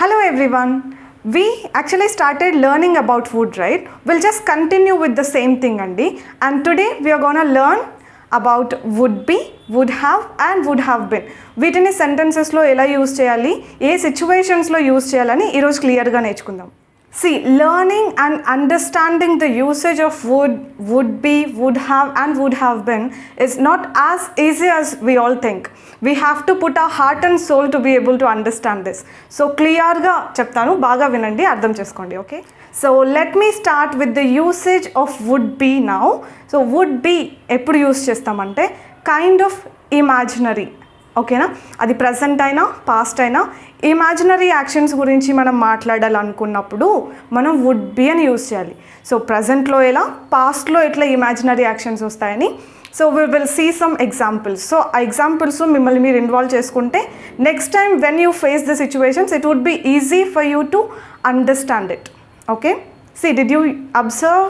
Hello everyone. We actually started learning about food, right? We'll just continue with the same thing, Andi. And today we are going to learn about would be, would have and would have been. వీటిని సెంటెన్సెస్లో ఎలా use చేయాలి, ఏ సిచ్యువేషన్స్లో use చేయాలని ఈరోజు క్లియర్గా నేర్చుకుందాం. See, learning and understanding the usage of would be, would have and would have been is not as easy as we all think. We have to put our heart and soul to be able to understand this. So clearగా చెప్తాను, బాగా వినండి, అర్థం చేసుకోండి, okay? So let me start with the usage of would be now. So would be ఎప్పుడు use చేస్తామంటే kind of imaginary, ఓకేనా? అది present అయినా పాస్ట్ అయినా ఇమాజినరీ యాక్షన్స్ గురించి మనం మాట్లాడాలనుకున్నప్పుడు మనం వుడ్ బి అని యూజ్ చేయాలి. సో ప్రజెంట్లో ఎలా, పాస్ట్లో ఎట్లా ఇమాజినరీ యాక్షన్స్ వస్తాయని. So we will see some examples. So ఆ ఎగ్జాంపుల్స్ మిమ్మల్ని మీరు ఇన్వాల్వ్ చేసుకుంటే next time when you face the situations it would be easy for you to understand it, okay? See did you observe,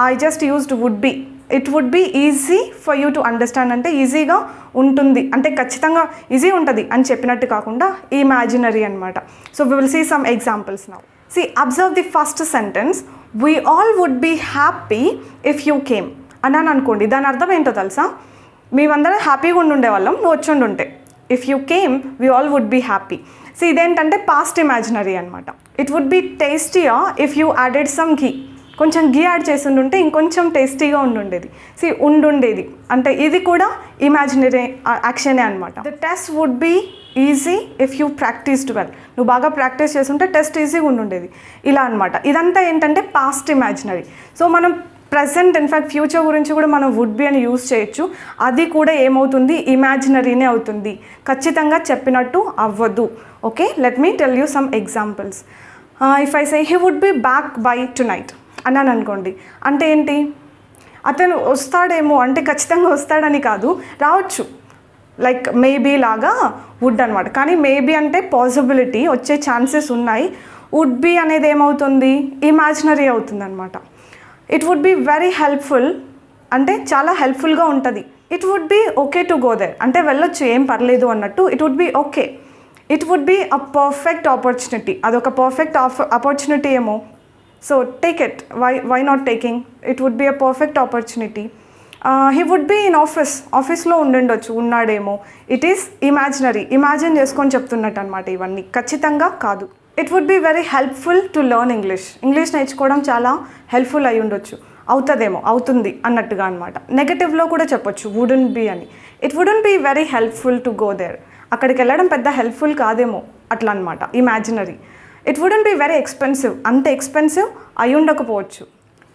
I just used would be. It would be easy for you to understand అంటే ఈజీగా ఉంటుంది, అంటే ఖచ్చితంగా easy ఉంటుంది అని చెప్పినట్టు కాకుండా imaginary అనమాట. So we will see some examples now. See observe the first sentence, we all would be happy if you came అన్నాను అనుకోండి. దాని అర్థం ఏంటో తెలుసా? మేమందరం హ్యాపీగా ఉండే వాళ్ళం, నువ్వు వచ్చి. If you came we all would be happy. So ఇదేంటంటే పాస్ట్ ఇమాజినరీ అనమాట. It would be tastier if you added some ghee. కొంచెం గీ యాడ్ చేసి ఉంటే ఇంకొంచెం టేస్టీగా ఉండుండేది. సి ఉండుండేది అంటే ఇది కూడా ఇమాజినరీ యాక్షనే అనమాట. The test would be easy if you practised well. నువ్వు బాగా ప్రాక్టీస్ చేస్తుంటే టెస్ట్ ఈజీగా ఉండుండేది, ఇలా అనమాట. ఇదంతా ఏంటంటే పాస్ట్ ఇమాజినరీ. సో మనం ప్రజెంట్ ఇన్ఫ్యాక్ట్ ఫ్యూచర్ గురించి కూడా మనం వుడ్ బి అని యూజ్ చేయొచ్చు. అది కూడా ఏమవుతుంది, ఇమాజినరీనే అవుతుంది, ఖచ్చితంగా చెప్పినట్టు అవ్వదు, okay? Let me tell you some examples. If I say he would be back by tonight అన్నాను అనుకోండి, అంటే ఏంటి? అతను వస్తాడేమో అంటే ఖచ్చితంగా వస్తాడని కాదు, రావచ్చు, లైక్ మేబీ లాగా వుడ్ అనమాట. కానీ మేబీ అంటే పాసిబిలిటీ, వచ్చే ఛాన్సెస్ ఉన్నాయి. వుడ్ బి అనేది ఏమవుతుంది, ఇమాజినరీ అవుతుంది అనమాట. It would be very helpful అంటే చాలా హెల్ప్ఫుల్గా ఉంటుంది. It would be okay to go there అంటే వెళ్ళొచ్చు, ఏం పర్లేదు అన్నట్టు. It would be okay. It would be a perfect opportunity, అదొక పర్ఫెక్ట్ ఆపర్చునిటీ ఏమో. So take it. Why not taking? It would be a perfect opportunity. He would be in office. ఆఫీస్లో ఉండొచ్చు, ఉన్నాడేమో. ఇట్ ఈస్ ఇమాజినరీ, ఇమాజిన్ చేసుకొని చెప్తున్నట్టు అనమాట. ఇవన్నీ ఖచ్చితంగా కాదు. It would be very helpful to learn English. English నేర్చుకోవడం చాలా హెల్ప్ఫుల్ అయి ఉండొచ్చు, అవుతుందేమో, అవుతుంది అన్నట్టుగా అనమాట. నెగటివ్లో కూడా చెప్పొచ్చు వుడెంట్ బి అని. It wouldn't be very helpful to go there. అక్కడికి వెళ్ళడం పెద్ద హెల్ప్ఫుల్ కాదేమో, అట్లా అనమాట, imaginary. It wouldn't be very expensive, అంత ఎక్స్పెన్సివ్ అయి ఉండకపోవచ్చు.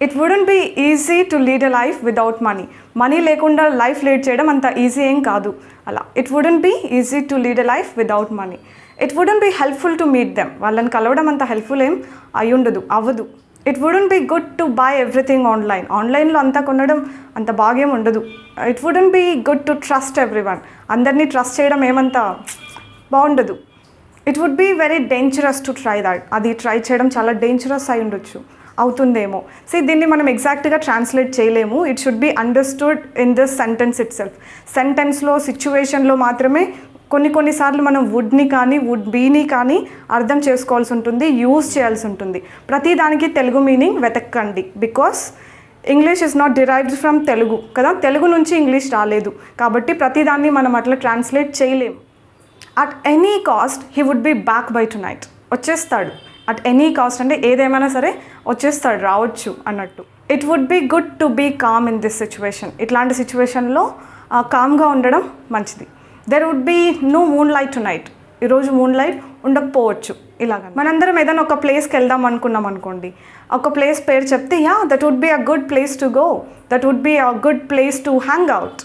It wouldn't be easy to lead a life without money. Money లేకుండా లైఫ్ లీడ్ చేయడం అంత ఈజీ ఏం కాదు అలా. It wouldn't be easy to lead a life without money. It wouldn't be helpful to meet them. వాళ్ళని కలవడం అంత helpful ఏం అయి ఉండదు, అవ్వదు. It wouldn't be good to buy everything online. ఆన్లైన్లో అంతా కొనడం అంత బాగేం ఉండదు. It wouldn't be good to trust everyone. అందరినీ ట్రస్ట్ చేయడం ఏమంత బాగుండదు. It would be very dangerous to try that. అది ట్రై చేయడం చాలా డేంజరస్ అయి ఉండొచ్చు, అవుతుందేమో. సో దీన్ని మనం ఎగ్జాక్ట్గా ట్రాన్స్లేట్ చేయలేము. It should be understood in this sentence itself. సెంటెన్స్లో సిచ్యువేషన్లో మాత్రమే కొన్నిసార్లు మనం వుడ్ని కానీ వుడ్ బీని కానీ అర్థం చేసుకోవాల్సి ఉంటుంది, యూజ్ చేయాల్సి ఉంటుంది. ప్రతిదానికి తెలుగు మీనింగ్ వెతక్కండి, because English is not derived from Telugu కదా, తెలుగు నుంచి ఇంగ్లీష్ రాలేదు కాబట్టి ప్రతిదాన్ని మనం అట్లా ట్రాన్స్లేట్ చేయలేము. At any cost he would be back by tonight. వచ్చేస్తాడు, అట్ ఎనీ కాస్ట్ అంటే ఏదేమైనా సరే వచ్చేస్తాడు, రావచ్చు అన్నట్టు. It would be good to be calm in this situation. ఇట్లాంటి సిచ్యువేషన్లో కామ్గా ఉండడం మంచిది. There would be no moonlight tonight. ఈరోజు మూన్ లైట్ ఉండకపోవచ్చు. ఇలాగ మనందరం ఏదైనా ఒక ప్లేస్కి వెళ్దాం అనుకున్నాం అనుకోండి, ఒక ప్లేస్ పేరు చెప్తే yeah that would be a good place to go, that would be a good place to hang out,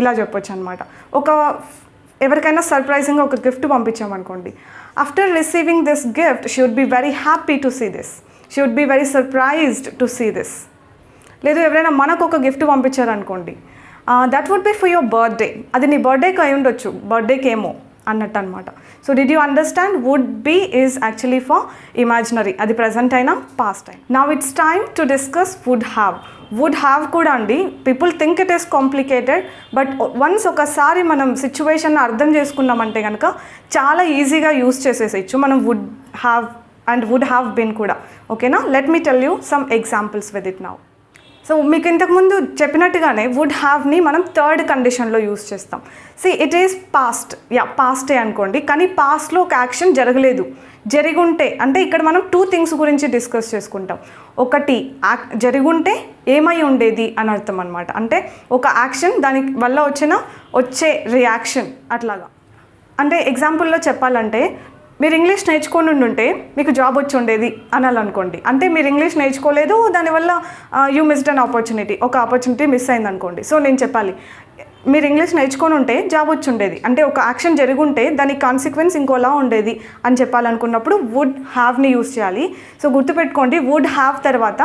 ఇలా చెప్పొచ్చు అనమాట. ఎవరికైనా సర్ప్రైజింగ్గా ఒక గిఫ్ట్ పంపించామనుకోండి, after receiving this gift she would be very happy to see this, she would be very surprised to see this. లేదు ఎవరైనా మనకు ఒక గిఫ్ట్ పంపించారనుకోండి, that would be for your birthday. అది నీ బర్త్డేకి అయి ఉండొచ్చు, బర్త్డేకి ఏమో, అన్నట్టు అనమాట. So did you understand? Would be is actually for imaginary, అది ప్రజెంట్ అయినా పాస్ట్ అయినా. Now it's time to discuss would have. Would have కూడా అండి, people think it is complicated, but once ఒకసారి మనం సిచ్యువేషన్ అర్థం చేసుకున్నామంటే కనుక చాలా ఈజీగా యూస్ చేసేసేయచ్చు మనం would have and would have been కూడా. ఓకేనా? Let me tell you some examples with it now. So మీకు ఇంతకుముందు చెప్పినట్టుగానే వుడ్ హ్యావ్ని మనం థర్డ్ కండిషన్లో యూస్ చేస్తాం. See it is past, paste అనుకోండి, కానీ పాస్ట్లో ఒక యాక్షన్ జరగలేదు, జరిగుంటే అంటే ఇక్కడ మనం 2 థింగ్స్ గురించి డిస్కస్ చేసుకుంటాం. ఒకటి జరిగుంటే ఏమై ఉండేది అని అర్థం అనమాట. అంటే ఒక యాక్షన్ దాని వల్ల వచ్చే రియాక్షన్ అట్లాగా. అంటే ఎగ్జాంపుల్లో చెప్పాలంటే మీరు ఇంగ్లీష్ నేర్చుకొని ఉంటే మీకు జాబ్ వచ్చి ఉండేది అనాలనుకోండి. అంటే మీరు ఇంగ్లీష్ నేర్చుకోలేదు, దానివల్ల యూ మిస్డ్ అన్ ఆపర్చునిటీ, ఒక ఆపర్చునిటీ మిస్ అయింది అనుకోండి. సో నేను చెప్పాలి మీరు ఇంగ్లీష్ నేర్చుకొని ఉంటే జాబ్ వచ్చి ఉండేది, అంటే ఒక యాక్షన్ జరుగుంటే దాని కాన్సిక్వెన్స్ ఇంకోలా ఉండేది అని చెప్పాలనుకున్నప్పుడు వుడ్ హ్యావ్ని యూస్ చేయాలి. సో గుర్తుపెట్టుకోండి, వుడ్ హ్యావ్ తర్వాత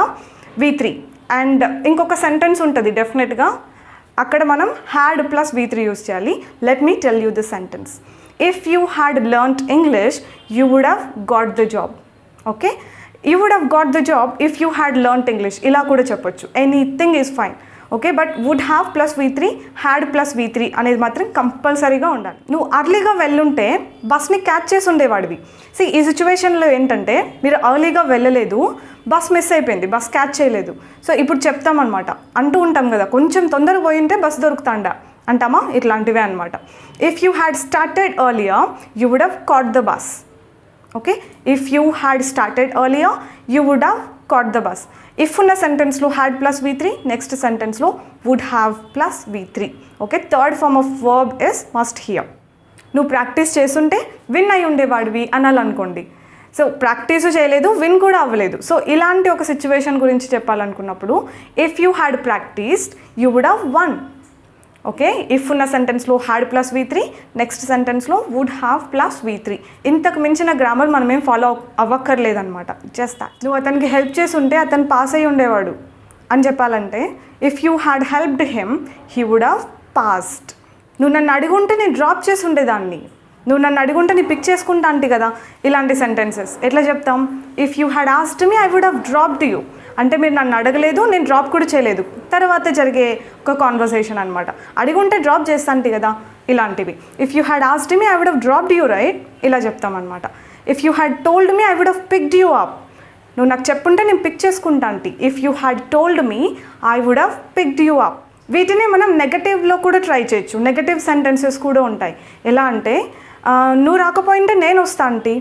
V3 అండ్ ఇంకొక సెంటెన్స్ ఉంటుంది డెఫినెట్గా, అక్కడ మనం హ్యాడ్ ప్లస్ V3 యూస్ చేయాలి. Let me tell you the sentence. If you had learnt English, you would have got the job. Okay? You would have got the job if you had learnt English. ఇలా కూడా చెప్పొచ్చు. Anything is fine. Okay, but would have plus V3, had plus V3 అనేది మాత్రం కంపల్సరీగా ఉండాలి. నువ్వు అర్లీగా వెళ్ళుంటే బస్ని catch చేసి ఉండేవాడివి. సి ఈ సిచ్యువేషన్లో ఏంటంటే మీరు అర్లీగా వెళ్ళలేదు, బస్ మిస్ అయిపోయింది, బస్ క్యాచ్ చేయలేదు. సో ఇప్పుడు చెప్తామన్నమాట, అంటూ ఉంటాం కదా, కొంచెం తొందరగా పోయి ఉంటే బస్ దొరుకుతాండా అంటామా, ఇట్లాంటివే అనమాట. If you had started earlier you would have caught the bus. Okay, if you had started earlier you would have caught the bus. If ఉన్న సెంటెన్స్లో హ్యాడ్ ప్లస్ V3, నెక్స్ట్ సెంటెన్స్లో would have plus V3. Okay, third form of verb is must here. నువ్వు practice చేస్తుంటే win అయి ఉండేవాడివి అనాలనుకోండి. So practice చేయలేదు, win కూడా అవ్వలేదు. సో ఇలాంటి ఒక సిచ్యువేషన్ గురించి చెప్పాలనుకున్నప్పుడు if you had practised you would have won. Okay, if ఉన్న సెంటెన్స్లో హ్యాడ్ ప్లస్ V3, నెక్స్ట్ సెంటెన్స్లో వుడ్ హ్యావ్ ప్లస్ V3. ఇంతకు మించిన గ్రామర్ మనం ఏం ఫాలో అవ్వక్కర్లేదన్నమాట. Just that. నువ్వు అతనికి హెల్ప్ చేసి ఉంటే అతను పాస్ అయ్యి ఉండేవాడు అని చెప్పాలంటే if you had helped him he would have passed. నువ్వు నన్ను అడుగుంటే నేను డ్రాప్ చేసి ఉండేదాన్ని, నువ్వు నన్ను అడుగుంటే నీ పిక్ చేసుకుంటా అంటే కదా. ఇలాంటి సెంటెన్సెస్ ఎట్లా చెప్తాం? If you had asked me I would have dropped you. అంటే మీరు నన్ను అడగలేదు, నేను డ్రాప్ కూడా చేయలేదు, తర్వాత జరిగే ఒక కాన్వర్సేషన్ అనమాట. అడిగుంటే డ్రాప్ చేస్తాంటి కదా, ఇలాంటివి. If you had asked me I would have dropped you right, ఇలా చెప్తామన్నమాట. If you had told me I would have picked you up. నువ్వు నాకు చెప్పుంటే నేను పిక్ చేసుకుంటా అంటే if you had told me I would have picked you up. వీటిని మనం నెగటివ్లో కూడా ట్రై చేయొచ్చు. నెగటివ్ సెంటెన్సెస్ కూడా ఉంటాయి. ఎలా అంటే నువ్వు రాకపోయింటే నేను వస్తా అంటే,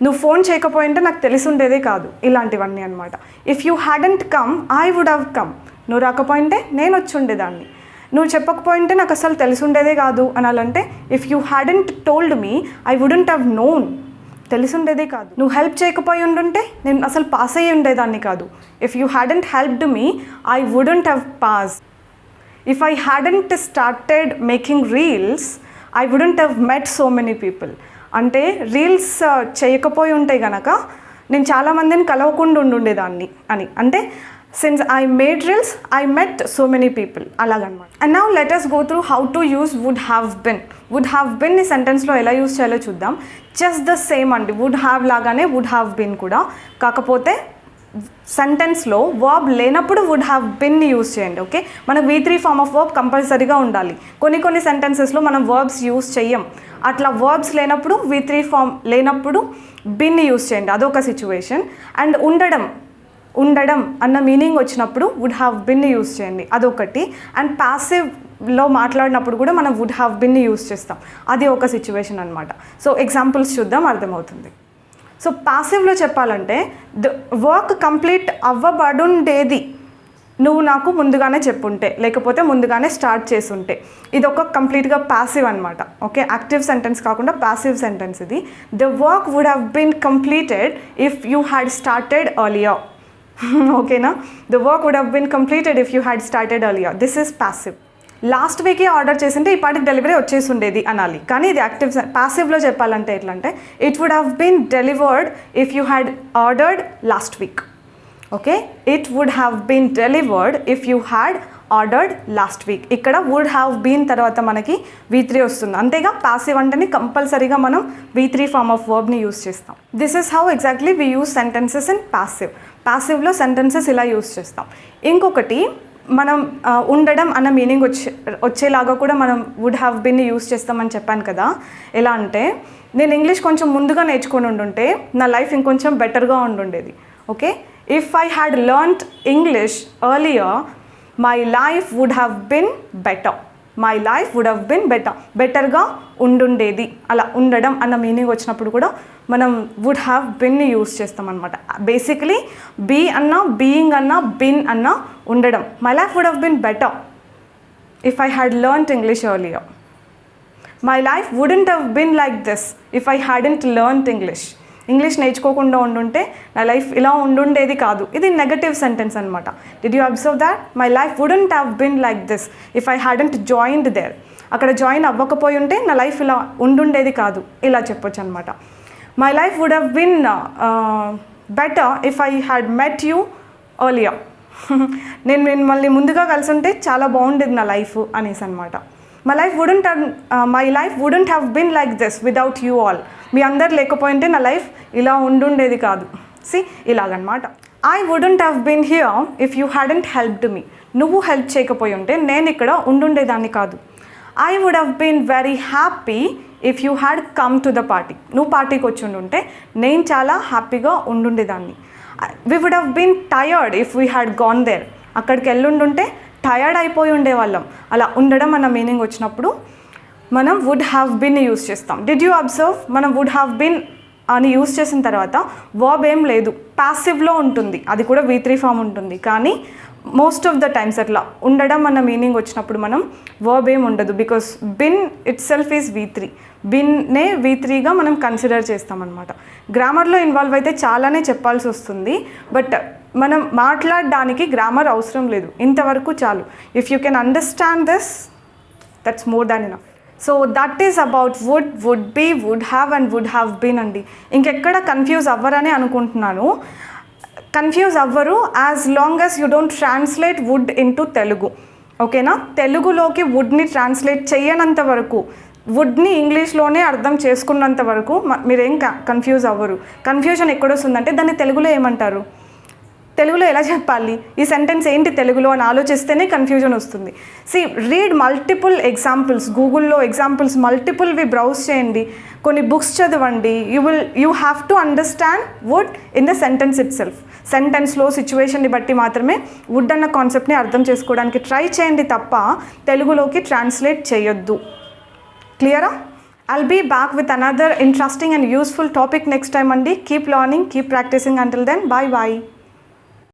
నువ్వు ఫోన్ చేయకపోయింటే నాకు తెలిసి ఉండేదే కాదు, ఇలాంటివన్నీ అనమాట. If you hadn't come I would have come. నువ్వు రాకపోయింటే నేను వచ్చి ఉండేదాన్ని. నువ్వు చెప్పకపోయింటే నాకు అసలు తెలిసి ఉండేదే కాదు అనాలంటే if you hadn't told me I wouldn't have known. తెలిసి ఉండేదే కాదు. నువ్వు హెల్ప్ చేయకపోయి ఉండుంటే నేను అసలు పాస్ అయ్యి ఉండేదాన్ని కాదు. If you hadn't helped me I wouldn't have pass. If I hadn't started making reels I wouldn't have met so many people. అంటే రీల్స్ చేయకపోయి ఉంటే కనుక నేను చాలామందిని కలవకుండా ఉండేదాన్ని అని. అంటే since I made reels I met so many people, అలాగనమాట. And now let us go through how to use would have been. Would have been ఈ సెంటెన్స్లో ఎలా యూస్ చేయాలో చూద్దాం. జస్ట్ ద సేమ్ అండి, వుడ్ హ్యావ్ లాగానే వుడ్ హ్యావ్ బిన్ కూడా, కాకపోతే సెంటెన్స్లో వర్బ్ లేనప్పుడు వుడ్ హ్యావ్ బిన్ని యూస్ చేయండి. ఓకే, మనకు V3 ఫార్మ్ ఆఫ్ వర్బ్ కంపల్సరీగా ఉండాలి. కొన్ని సెంటెన్సెస్లో మనం వర్బ్స్ యూస్ చెయ్యం. అట్లా వర్బ్స్ లేనప్పుడు V3 ఫార్మ్ లేనప్పుడు బిన్ని యూస్ చేయండి, అదొక సిచ్యువేషన్. అండ్ ఉండడం అన్న మీనింగ్ వచ్చినప్పుడు వుడ్ హ్యావ్ బిన్ని యూస్ చేయండి, అదొకటి. అండ్ ప్యాసివ్లో మాట్లాడినప్పుడు కూడా మనం వుడ్ హ్యావ్ బిన్ని యూస్ చేస్తాం, అది ఒక సిచ్యువేషన్ అనమాట. సో ఎగ్జాంపుల్స్ చూద్దాం, అర్థమవుతుంది. సో ప్యాసివ్లో చెప్పాలంటే ద వర్క్ కంప్లీట్ అవ్వబడుండేది నువ్వు నాకు ముందుగానే చెప్పుంటే, లేకపోతే ముందుగానే స్టార్ట్ చేసుంటే. ఇది ఒక కంప్లీట్గా ప్యాసివ్ అనమాట. ఓకే, యాక్టివ్ సెంటెన్స్ కాకుండా ప్యాసివ్ సెంటెన్స్ ఇది. The work would have been completed if you had started earlier. ఓకేనా, the work would have been completed if you had started earlier. This is passive. Last వీకే order చేసింటే ఈ పాటికి delivery వచ్చేసి ఉండేది అనాలి, కానీ ఇది యాక్టివ్. ప్యాసివ్లో చెప్పాలంటే ఎట్లా అంటే it would have been delivered if you had ordered last week. Okay, it would have been delivered if you had ordered last week. ఇక్కడ వుడ్ హ్యావ్ బీన్ తర్వాత మనకి V3 వస్తుంది. అంతేగా పాసివ్ అంటేనే కంపల్సరీగా మనం V3 ఫార్మ్ ఆఫ్ వర్బ్ని use చేస్తాం. This is how exactly we use sentences in passive. పాసివ్లో సెంటెన్సెస్ ఇలా యూస్ చేస్తాం. ఇంకొకటి మనం ఉండడం అన్న మీనింగ్ వచ్చేలాగా కూడా మనం వుడ్ హ్యావ్ బీన్ యూస్ చేస్తామని చెప్పాను కదా. ఎలా అంటే నేను ఇంగ్లీష్ కొంచెం ముందుగా నేర్చుకొని ఉండుంటే నా లైఫ్ ఇంకొంచెం బెటర్గా ఉండుండేది. Okay, if I had learned English earlier my life would have been better. My life would have been better, బెటర్గా ఉండుండేది. అలా ఉండడం అన్న మీనింగ్ వచ్చినప్పుడు కూడా మనం వుడ్ హ్యావ్ బిన్ని యూస్ చేస్తాం అనమాట. బేసికలీ బీ అన్నా, బీయింగ్ అన్నా, బిన్ అన్నా ఉండడం. My life would have been better if I had learned English earlier. My life wouldn't have been like this if I hadn't learned English. English నేర్చుకోకుండా ఉండుంటే నా life ఇలా ఉండుండేది కాదు. ఇది నెగటివ్ సెంటెన్స్ అనమాట. Did you observe that? My life wouldn't have been like this if I hadn't joined there. అక్కడ join అవ్వకపోయి ఉంటే నా లైఫ్ ఇలా ఉండుండేది కాదు, ఇలా చెప్పొచ్చు అనమాట. My life would have been better if I had met you earlier. నేను మిమ్మల్ని ముందుగా కలిసి ఉంటే చాలా బాగుండేది నా లైఫ్ అనేసి అనమాట. My life wouldn't have been like this without you all. మీ అందరు లేకపోయింటే నా లైఫ్ ఇలా ఉండుండేది కాదు. సి, ఇలాగనమాట. I wouldn't have been here if you hadn't helped me. నువ్వు హెల్ప్ చేయకపోయి ఉంటే నేను ఇక్కడ ఉండుండేదాన్ని కాదు. I would have been very happy if you had come to the party. నువ్వు పార్టీకి వచ్చి ఉండుంటే నేను చాలా హ్యాపీగా ఉండుండేదాన్ని. We would have been tired if we had gone there. అక్కడికి వెళ్ళుండుంటే టయర్డ్ అయిపోయి ఉండేవాళ్ళం. అలా ఉండడం అన్న మీనింగ్ వచ్చినప్పుడు మనం వుడ్ హ్యావ్ బిన్ యూస్ చేస్తాం. Did you observe? మనం వుడ్ హ్యావ్ బిన్ అని యూస్ చేసిన తర్వాత వర్బ్ ఏం లేదు, ప్యాసివ్లో ఉంటుంది. అది కూడా V3 ఫామ్ ఉంటుంది. కానీ మోస్ట్ ఆఫ్ ద టైమ్స్ అట్లా ఉండడం అన్న మీనింగ్ వచ్చినప్పుడు మనం వర్బ్ ఏం ఉండదు. Because been itself is V3. బిన్నే V3గా మనం కన్సిడర్ చేస్తామన్నమాట. గ్రామర్లో ఇన్వాల్వ్ అయితే చాలానే చెప్పాల్సి వస్తుంది. బట్ మనం మాట్లాడడానికి గ్రామర్ అవసరం లేదు. ఇంతవరకు చాలు. If you can understand this, that's more than enough. So that is about would, would be, would have and would have been అండి. ఇంకెక్కడ కన్ఫ్యూజ్ అవ్వరని అనుకుంటున్నాను. కన్ఫ్యూజ్ అవ్వరు as long as you don't translate would into Telugu. ఓకేనా? తెలుగులోకి వుడ్ని translate చేయనంత వరకు, వుడ్ని ఇంగ్లీష్లోనే అర్థం చేసుకున్నంత వరకు మీరేం కన్ఫ్యూజ్ అవ్వరు. కన్ఫ్యూజన్ ఎక్కడొస్తుందంటే దాన్ని తెలుగులో ఏమంటారు, తెలుగులో ఎలా చెప్పాలి, ఈ సెంటెన్స్ ఏంటి తెలుగులో అని ఆలోచిస్తేనే కన్ఫ్యూజన్ వస్తుంది. See, read multiple examples. గూగుల్లో ఎగ్జాంపుల్స్ మల్టిపుల్వి బ్రౌజ్ చేయండి, కొన్ని బుక్స్ చదవండి. You have to understand word in the sentence itself. సెంటెన్స్లో సిచ్యువేషన్ని బట్టి మాత్రమే వుడ్ అన్న కాన్సెప్ట్ని అర్థం చేసుకోవడానికి ట్రై చేయండి తప్ప తెలుగులోకి ట్రాన్స్లేట్ చేయొద్దు. క్లియరా? I'll be back with another interesting and useful topic next time, Andi. Keep learning, keep practicing. Until then, bye bye.